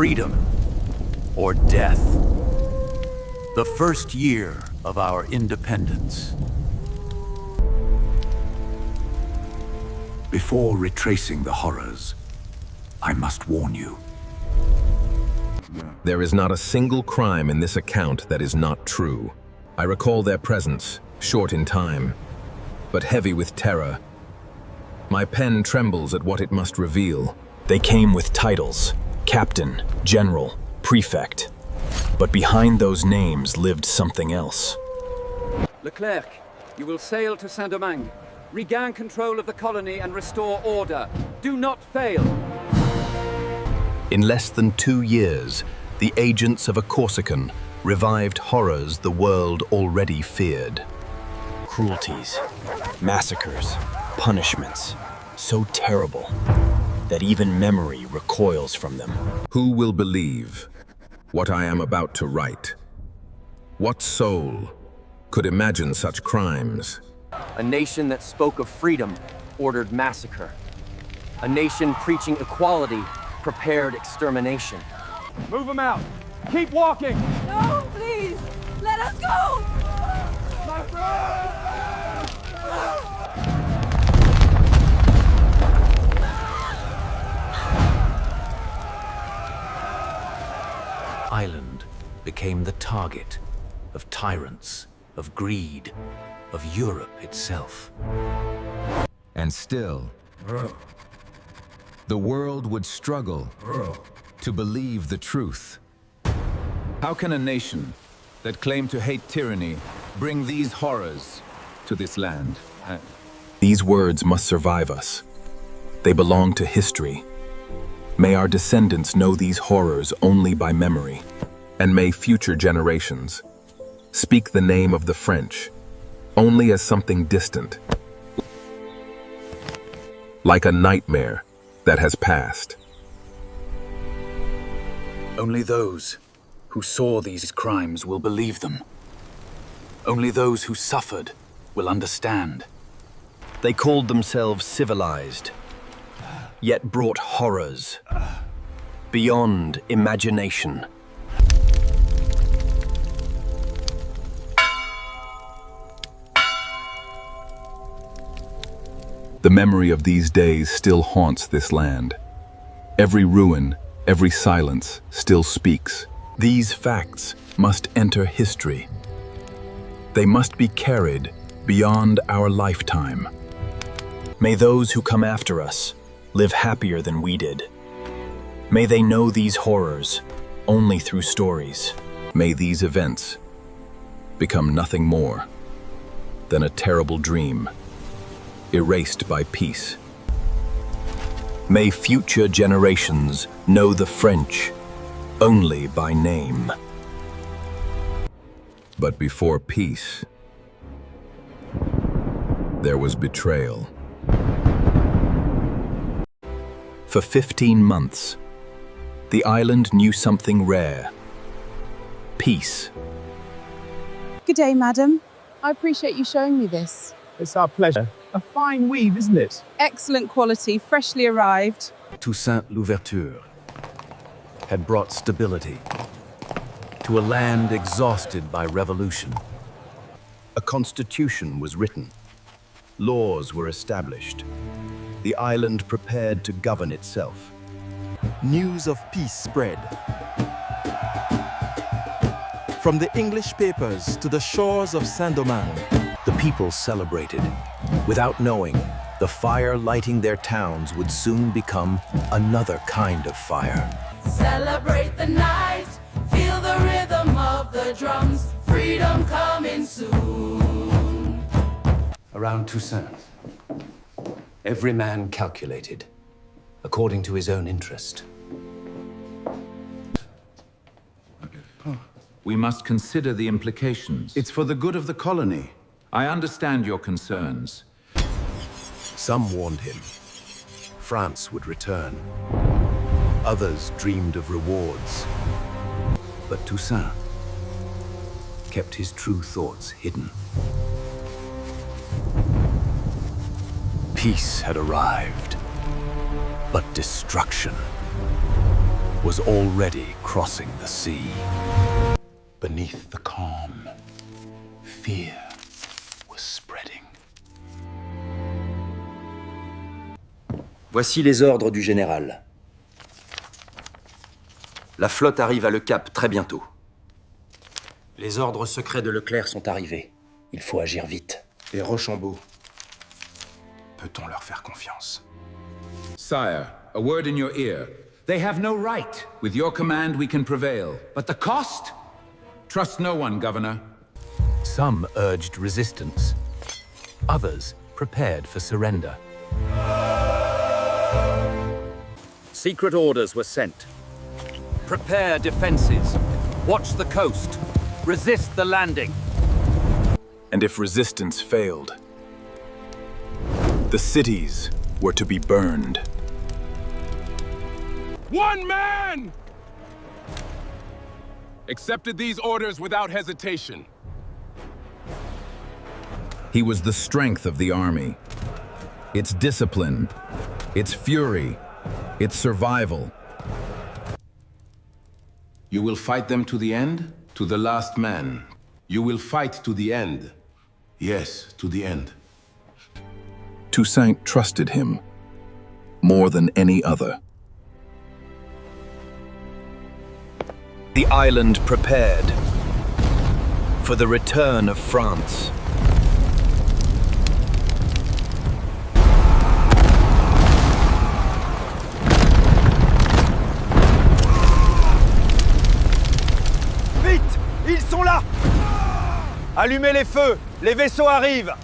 freedom or death. The first year of our independence. Before retracing the horrors, I must warn you. There is not a single crime in this account that is not true. I recall their presence, short in time, but heavy with terror. My pen trembles at what it must reveal. They came with titles: captain, general, prefect. But behind those names lived something else. Leclerc, you will sail to Saint-Domingue. Regain control of the colony and restore order. Do not fail. In less than 2 years, the agents of a Corsican revived horrors the world already feared. Cruelties, massacres, punishments, so terrible that even memory recoils from them. Who will believe what I am about to write? What soul could imagine such crimes? A nation that spoke of freedom ordered massacre. A nation preaching equality prepared extermination. Move them out. Keep walking. No, please. Let us go. My friend! Island became the target of tyrants, of greed, of Europe itself. And still, the world would struggle to believe the truth. How can a nation that claimed to hate tyranny bring these horrors to this land? These words must survive us. They belong to history. May our descendants know these horrors only by memory, and may future generations speak the name of the French only as something distant, like a nightmare that has passed. Only those who saw these crimes will believe them. Only those who suffered will understand. They called themselves civilized, yet brought horrors beyond imagination. The memory of these days still haunts this land. Every ruin, every silence still speaks. These facts must enter history. They must be carried beyond our lifetime. May those who come after us live happier than we did. May they know these horrors only through stories. May these events become nothing more than a terrible dream, erased by peace. May future generations know the French only by name. But before peace, there was betrayal. For 15 months, the island knew something rare: peace. Good day, madam. I appreciate you showing me this. It's our pleasure. A fine weave, isn't it? Excellent quality, freshly arrived. Toussaint Louverture had brought stability to a land exhausted by revolution. A constitution was written. Laws were established. The island prepared to govern itself. News of peace spread. From the English papers to the shores of Saint-Domingue. The people celebrated, without knowing the fire lighting their towns would soon become another kind of fire. Celebrate the night. Feel the rhythm of the drums. Freedom coming soon. Around Toussaint, every man calculated according to his own interest. We must consider the implications. It's for the good of the colony. I understand your concerns. Some warned him France would return. Others dreamed of rewards. But Toussaint kept his true thoughts hidden. Peace had arrived, but destruction was already crossing the sea. Beneath the calm, fear was spreading. Voici les ordres du général. La flotte arrive à Le Cap très bientôt. Les ordres secrets de Leclerc sont arrivés. Il faut agir vite. Et Rochambeau, peut-on leur faire confiance? Sire, a word in your ear. They have no right. With your command, we can prevail. But the cost? Trust no one, Governor. Some urged resistance. Others prepared for surrender. Secret orders were sent. Prepare defenses. Watch the coast. Resist the landing. And if resistance failed, the cities were to be burned. One man! Accepted these orders without hesitation. He was the strength of the army, its discipline, its fury, its survival. You will fight them to the end? To the last man. You will fight to the end. Yes, to the end. Toussaint trusted him more than any other. The island prepared for the return of France. Vite! Ils sont là! Allumez les feux! Les vaisseaux arrivent!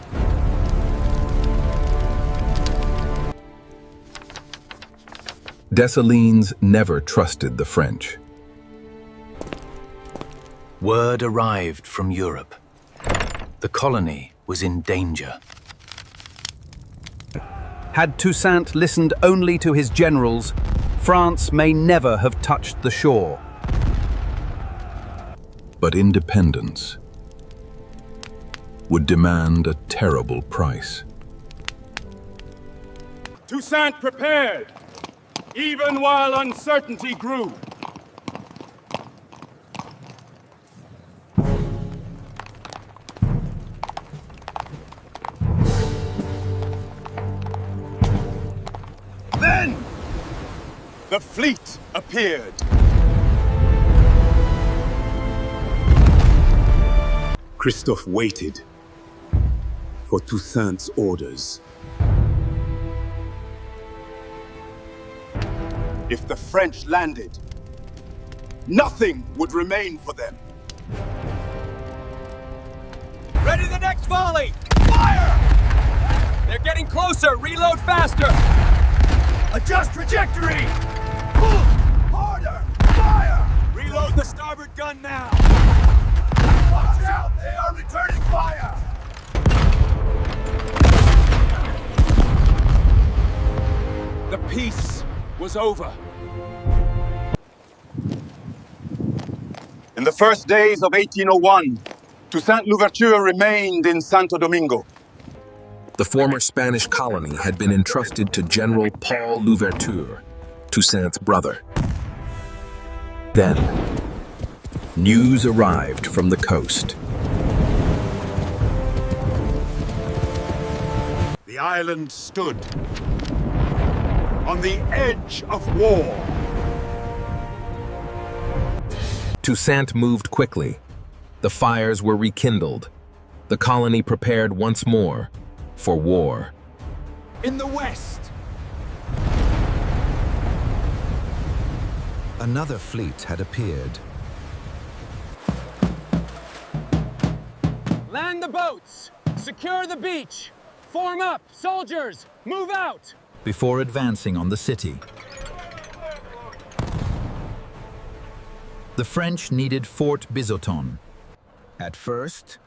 Dessalines never trusted the French. Word arrived from Europe. The colony was in danger. Had Toussaint listened only to his generals, France may never have touched the shore. But independence would demand a terrible price. Toussaint prepared, even while uncertainty grew. Then, the fleet appeared. Christophe waited for Toussaint's orders. If the French landed, nothing would remain for them. Ready the next volley! Fire! They're getting closer! Reload faster! Adjust trajectory! Pull! Harder! Fire! Reload the starboard gun now! Watch out! They are returning fire! The peace was over. In the first days of 1801, Toussaint Louverture remained in Santo Domingo. The former Spanish colony had been entrusted to General Paul Louverture, Toussaint's brother. Then, news arrived from the coast. The island stood on the edge of war. Toussaint moved quickly. The fires were rekindled. The colony prepared once more for war. In the west, Another fleet had appeared. Land the boats! Secure the beach! Form up! Soldiers! Move out! Before advancing on the city, the French needed Fort Bizoton. At first,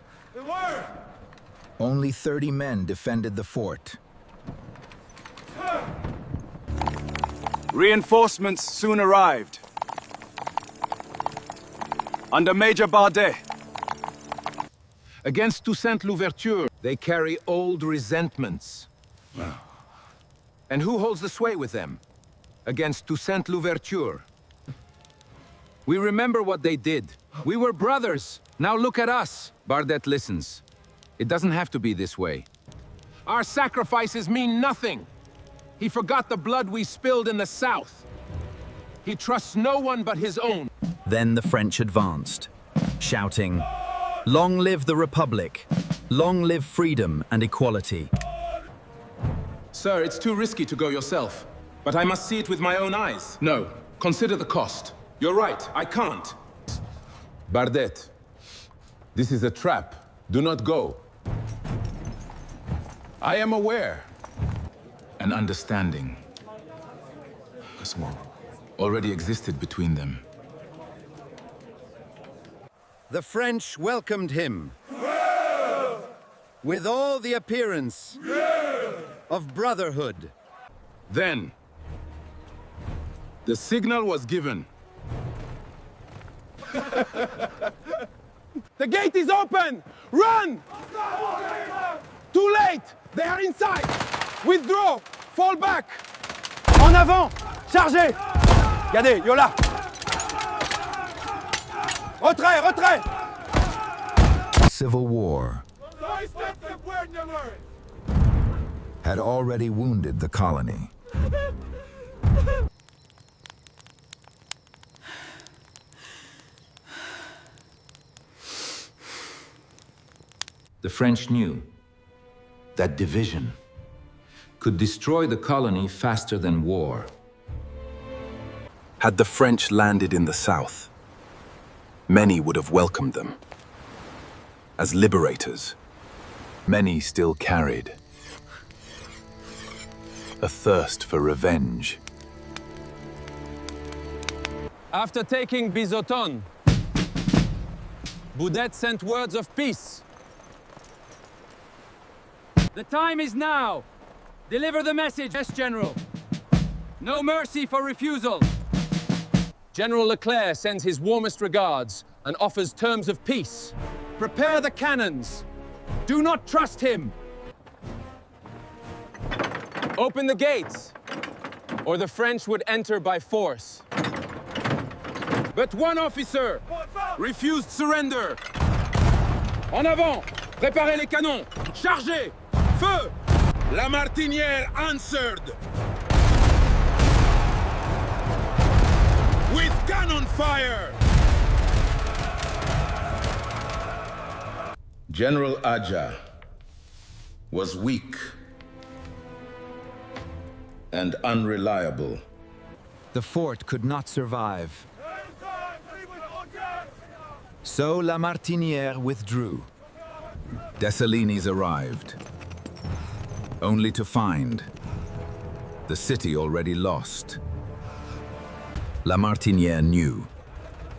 only 30 men defended the fort. reinforcements soon arrived. Under Major Bardet. Against Toussaint Louverture, they carry old resentments. And who holds the sway with them? Against Toussaint Louverture, We remember what they did. We were brothers. Now look at us. Bardet listens. It doesn't have to be this way. Our sacrifices mean nothing. He forgot the blood we spilled in the south. He trusts no one but his own. Then the French advanced, shouting, "Long live the Republic! Long live freedom and equality!" Sir, it's too risky to go yourself. But I must see it with my own eyes. No, consider the cost. You're right, I can't. Bardet, this is a trap. Do not go. I am aware. An understanding already existed between them. The French welcomed him with all the appearance of brotherhood. Then, the signal was given. The gate is open! Run! Too late! They are inside! Withdraw! Fall back! En avant! Chargez! Regardez, Yola! Retrait! Retrait! Civil war had already wounded the colony. The French knew that division could destroy the colony faster than war. Had the French landed in the south, many would have welcomed them. As liberators, many still carried a thirst for revenge. After taking Bizoton, Boudet sent words of peace. The time is now. Deliver the message, yes, General. No mercy for refusal. General Leclerc sends his warmest regards and offers terms of peace. Prepare the cannons. Do not trust him. Open the gates, or the French would enter by force. But one officer refused surrender. En avant! Préparez les canons! Chargez! Feu! La Martinière answered with cannon fire. General Adja was weak and unreliable. The fort could not survive. So La Martinière withdrew. Dessalines arrived, only to find the city already lost. La Martinière knew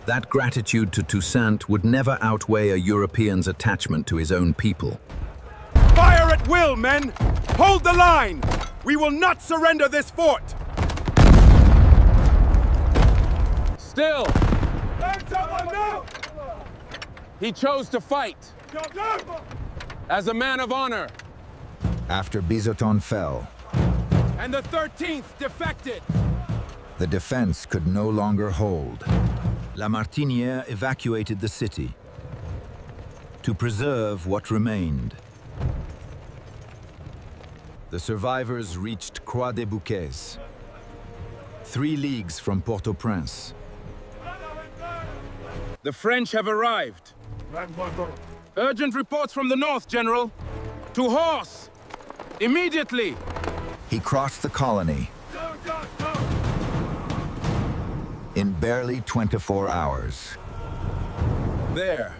that gratitude to Toussaint would never outweigh a European's attachment to his own people. Fire at will, men! Hold the line! We will not surrender this fort! Still! He chose to fight as a man of honor. After Bizoton fell, And the 13th defected! the defense could no longer hold. La Martinière evacuated the city to preserve what remained. The survivors reached Croix des Bouquets, 3 leagues from Port-au-Prince. The French have arrived. Urgent reports from the north, General. To horse! Immediately! He crossed the colony in barely 24 hours. There.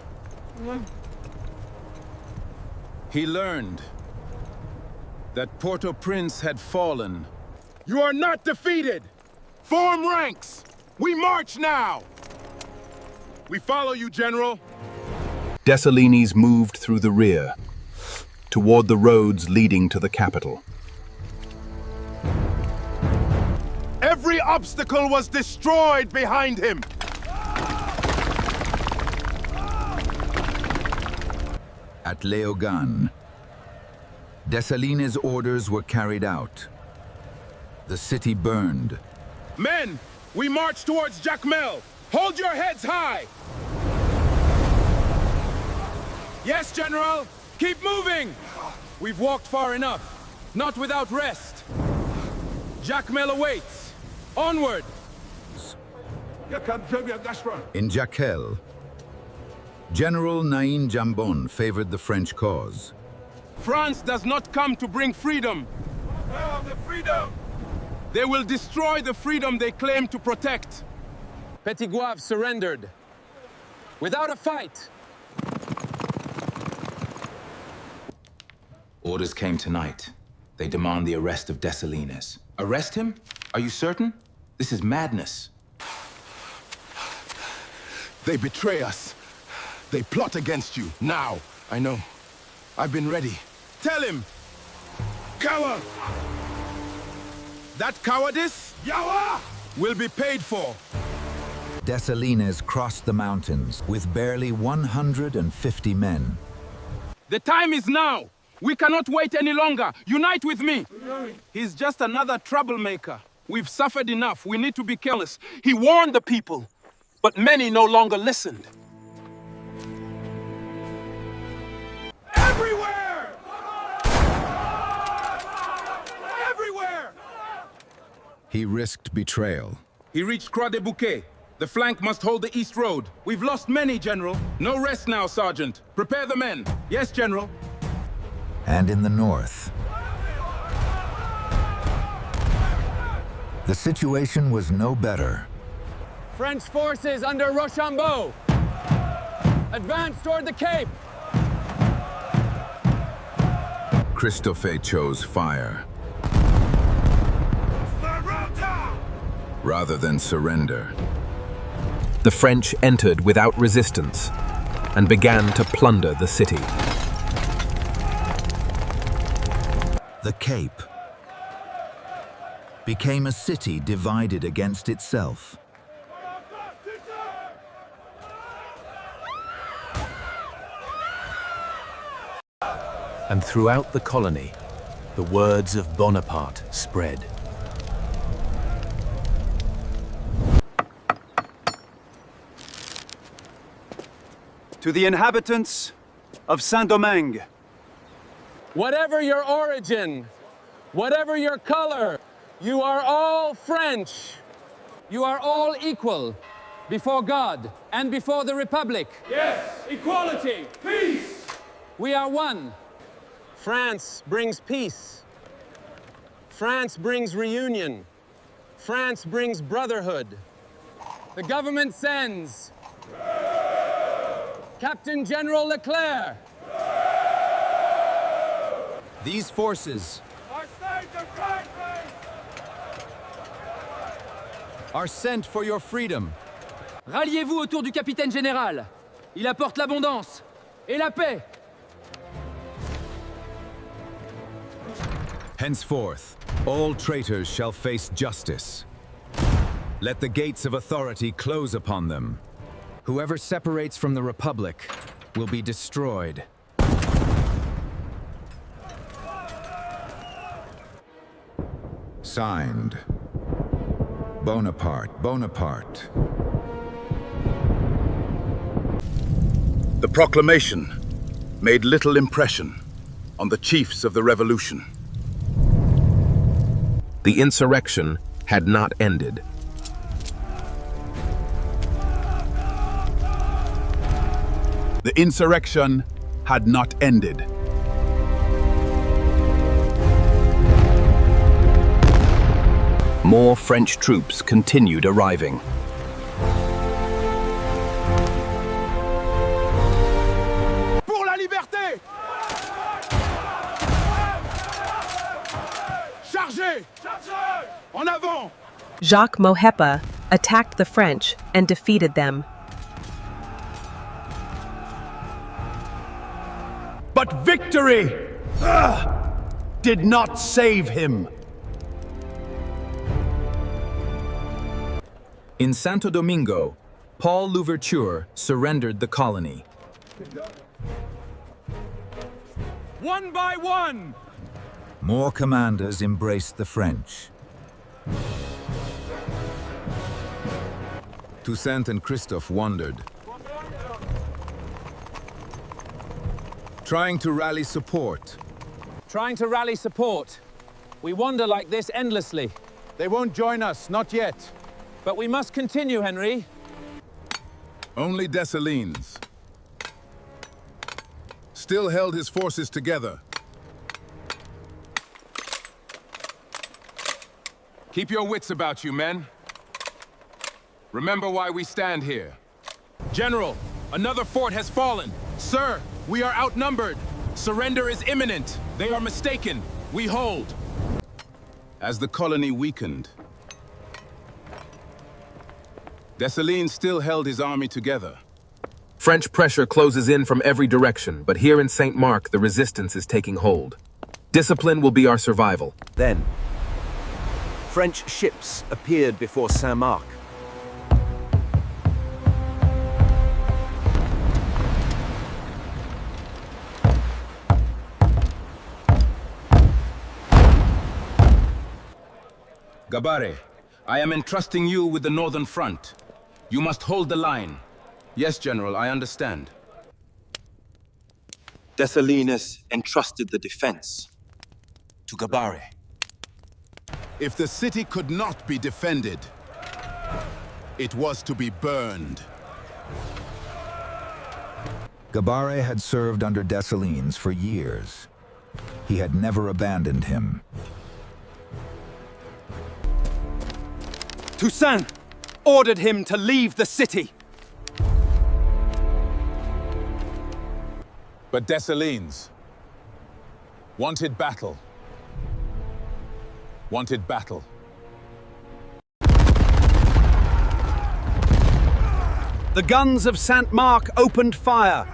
He learned that Port-au-Prince had fallen. You are not defeated! Form ranks! We march now! We follow you, General. Dessalines moved through the rear, toward the roads leading to the capital. Every obstacle was destroyed behind him! At Léogane, Dessalines' orders were carried out. The city burned. Men, we march towards Jacmel! Hold your heads high! Yes, General! Keep moving! We've walked far enough. Not without rest. Jacmel awaits. Onward! In Jacmel, General Nain Jambon favored the French cause. France does not come to bring freedom. They will destroy the freedom they claim to protect. Petit Gouave surrendered. Without a fight. Orders came tonight. They demand the arrest of Dessalines. Arrest him? Are you certain? This is madness. They betray us. They plot against you. Now, I know. I've been ready. Tell him! Coward! That cowardice will be paid for. Dessalines crossed the mountains with barely 150 men. The time is now! We cannot wait any longer! Unite with me! He's just another troublemaker. We've suffered enough. We need to be careless. He warned the people, but many no longer listened. Everywhere! Everywhere! He risked betrayal. He reached Croix-des-Bouquets. The flank must hold the east road. We've lost many, General. No rest now, Sergeant. Prepare the men. Yes, General. And in the north, the situation was no better. French forces under Rochambeau. Advance toward the Cape. Christophe chose fire rather than surrender. The French entered without resistance and began to plunder the city. The Cape became a city divided against itself. And throughout the colony, the words of Bonaparte spread. To the inhabitants of Saint-Domingue, Whatever your origin, whatever your color, you are all French. You are all equal before God and before the Republic. Yes, equality, peace. We are one. France brings peace. France brings reunion. France brings brotherhood. The government sends Captain General Leclerc. These forces are sent for your freedom. Ralliez-vous autour du capitaine général. Il apporte l'abondance et la paix. Henceforth, all traitors shall face justice. Let the gates of authority close upon them. Whoever separates from the Republic will be destroyed. Signed, Bonaparte, Bonaparte. The proclamation made little impression on the chiefs of the revolution. The insurrection had not ended. The insurrection had not ended. More French troops continued arriving. Pour la liberté! Chargez! En avant! Jacques Mohepa attacked the French and defeated them. But victory did not save him. In Santo Domingo, Paul Louverture surrendered the colony. One by one! More commanders embraced the French. Toussaint and Christophe wandered, trying to rally support. Trying to rally support. We wander like this endlessly. They won't join us, not yet. But we must continue, Henry. Only Dessalines still held his forces together. Keep your wits about you, men. Remember why we stand here. General, another fort has fallen. Sir, we are outnumbered. Surrender is imminent. They are mistaken. We hold. As the colony weakened, Dessalines still held his army together. French pressure closes in from every direction, but here in Saint-Marc, the resistance is taking hold. Discipline will be our survival. Then, French ships appeared before Saint-Marc. Gabare, I am entrusting you with the northern front. You must hold the line. Yes, General, I understand. Dessalines entrusted the defense to Gabare. If the city could not be defended, it was to be burned. Gabare had served under Dessalines for years. He had never abandoned him. Toussaint ordered him to leave the city. But Dessalines wanted battle. Wanted battle. The guns of Saint-Marc opened fire.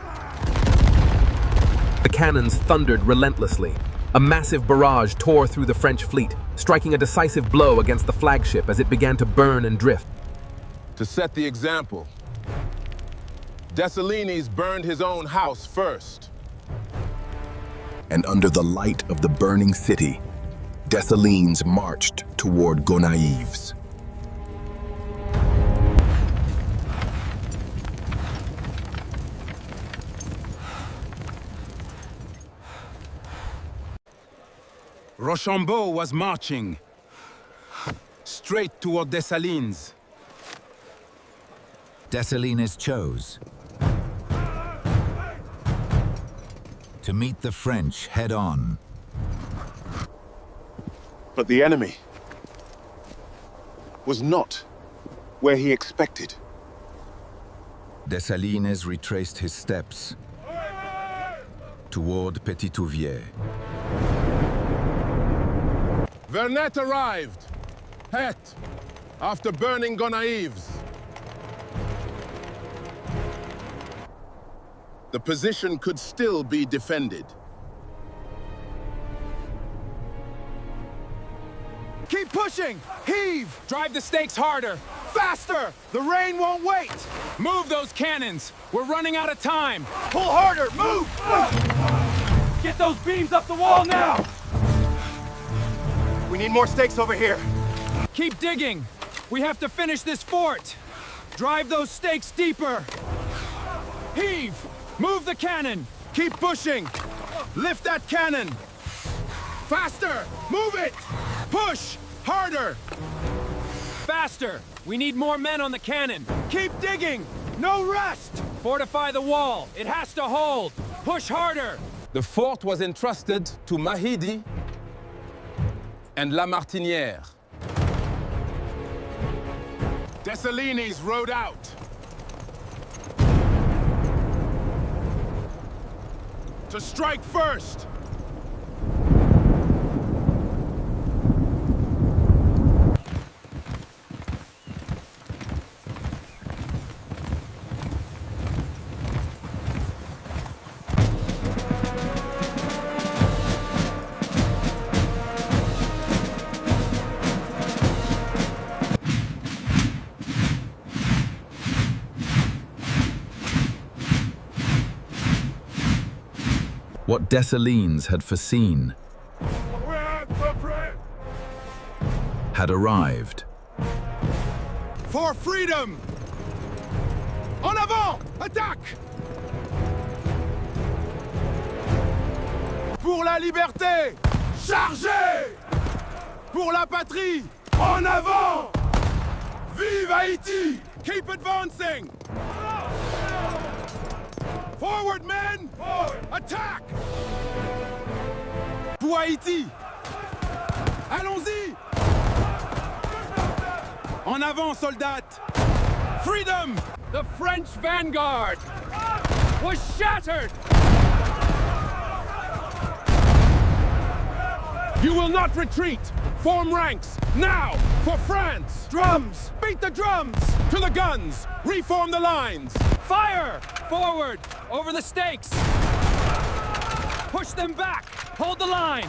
The cannons thundered relentlessly. A massive barrage tore through the French fleet, striking a decisive blow against the flagship as it began to burn and drift. To set the example, Dessalines burned his own house first. And under the light of the burning city, Dessalines marched toward Gonaïves. Rochambeau was marching straight toward Dessalines. Dessalines chose to meet the French head-on. But the enemy was not where he expected. Dessalines retraced his steps toward Petit-Touviers. Vernet arrived, het, after burning Gonaïves. The position could still be defended. Keep pushing! Heave! Drive the stakes harder! Faster! The rain won't wait! Move those cannons! We're running out of time! Pull harder! Move! Get those beams up the wall now! We need more stakes over here. Keep digging! We have to finish this fort! Drive those stakes deeper! Heave! Move the cannon! Keep pushing! Lift that cannon! Faster! Move it! Push! Harder! Faster! We need more men on the cannon! Keep digging! No rest! Fortify the wall! It has to hold! Push harder! The fort was entrusted to Mahidi and La Martinière. Dessalines rode out to strike first. What Dessalines had foreseen had arrived. For freedom! En avant! Attaque! Pour la liberté! Chargez! Pour la patrie! En avant! Vive Haïti! Keep advancing! Forward, men! Forward. Attack! Pour Haïti! Allons-y! En avant, soldats! Freedom! The French vanguard was shattered! You will not retreat! Form ranks, now, for France! Drums! Beat the drums! To the guns! Reform the lines! Fire! Forward! Over the stakes! Push them back! Hold the line!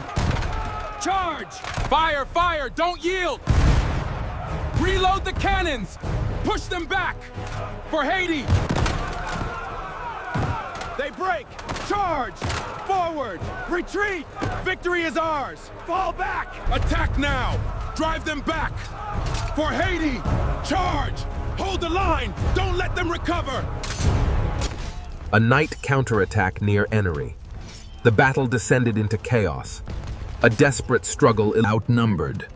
Charge! Fire, fire! Don't yield! Reload the cannons! Push them back! For Haiti! They break! Charge! Forward! Retreat! Victory is ours! Fall back! Attack now! Drive them back! For Haiti! Charge! Hold the line! Don't let them recover! A night counterattack near Ennery. The battle descended into chaos. A desperate struggle outnumbered.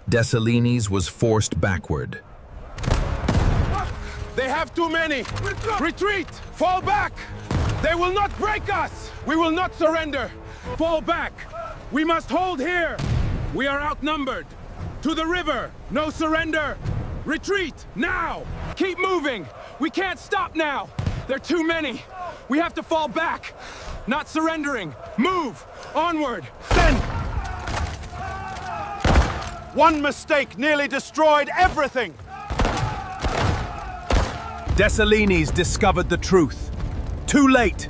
Dessalines was forced backward. They have too many! Retreat! Fall back! They will not break us! We will not surrender! Fall back! We must hold here! We are outnumbered! To the river! No surrender! Retreat! Now! Keep moving! We can't stop now! There are too many! We have to fall back! Not surrendering! Move! Onward! Send! One mistake nearly destroyed everything! Dessalines discovered the truth. Too late!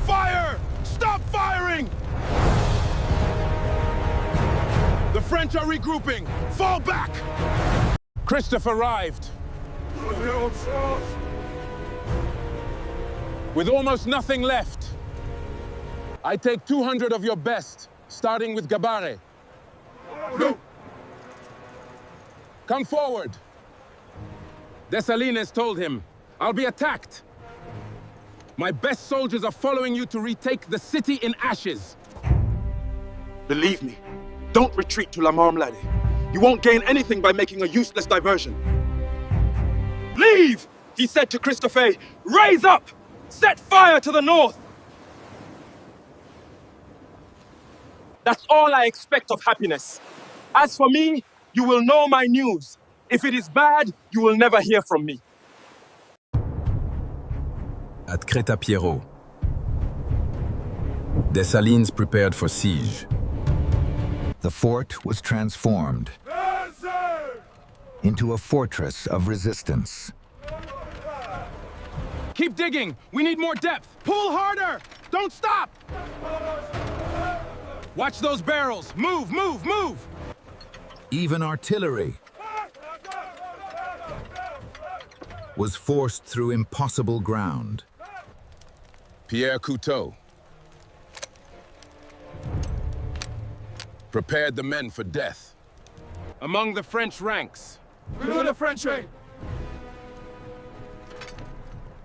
Fire! Stop firing! The French are regrouping! Fall back! Christophe arrived. With almost nothing left. I take 200 of your best, starting with Gabare. Go! Come forward. Dessalines told him, I'll be attacked. My best soldiers are following you to retake the city in ashes. Believe me, don't retreat to La Marmelade. You won't gain anything by making a useless diversion. Leave, he said to Christophe. Raise up! Set fire to the north! That's all I expect of happiness. As for me, you will know my news. If it is bad, you will never hear from me. At Crête-à-Pierrot, Dessalines prepared for siege. The fort was transformed into a fortress of resistance. Keep digging! We need more depth! Pull harder! Don't stop! Watch those barrels! Move, move, move! Even artillery was forced through impossible ground. Pierre Couteau prepared the men for death. Among the French ranks, through the French rank,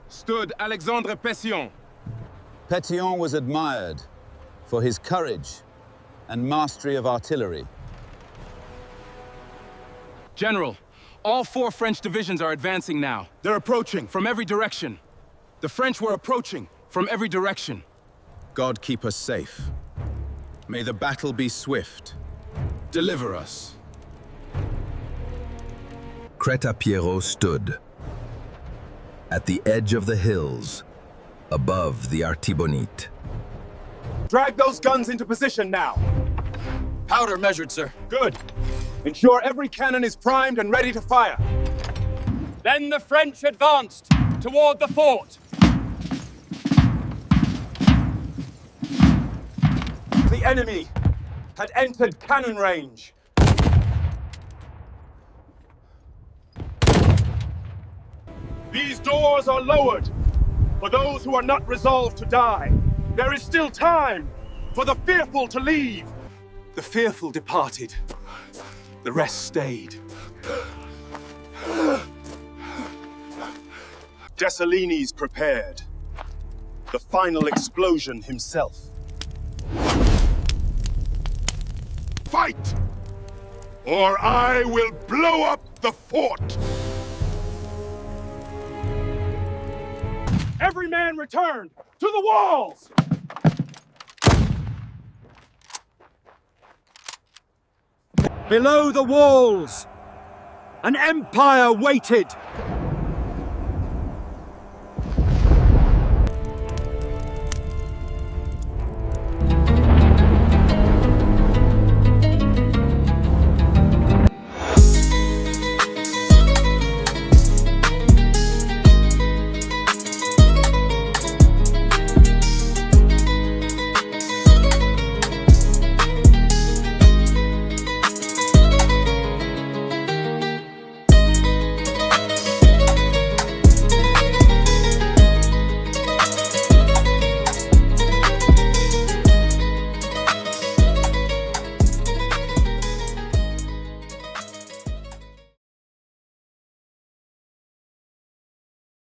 stood Alexandre Pétion. Pétion was admired for his courage and mastery of artillery. General, all 4 French divisions are advancing now. They're approaching from every direction. The French were approaching from every direction. God keep us safe. May the battle be swift. Deliver us. Crête-à-Pierrot stood at the edge of the hills, above the Artibonite. Drag those guns into position now. Powder measured, sir. Good. Ensure every cannon is primed and ready to fire. Then the French advanced toward the fort. The enemy had entered cannon range. These doors are lowered for those who are not resolved to die. There is still time for the fearful to leave. The fearful departed. The rest stayed. Dessalines prepared. The final explosion himself. Fight! Or I will blow up the fort! Every man return to the walls! Below the walls, an empire waited.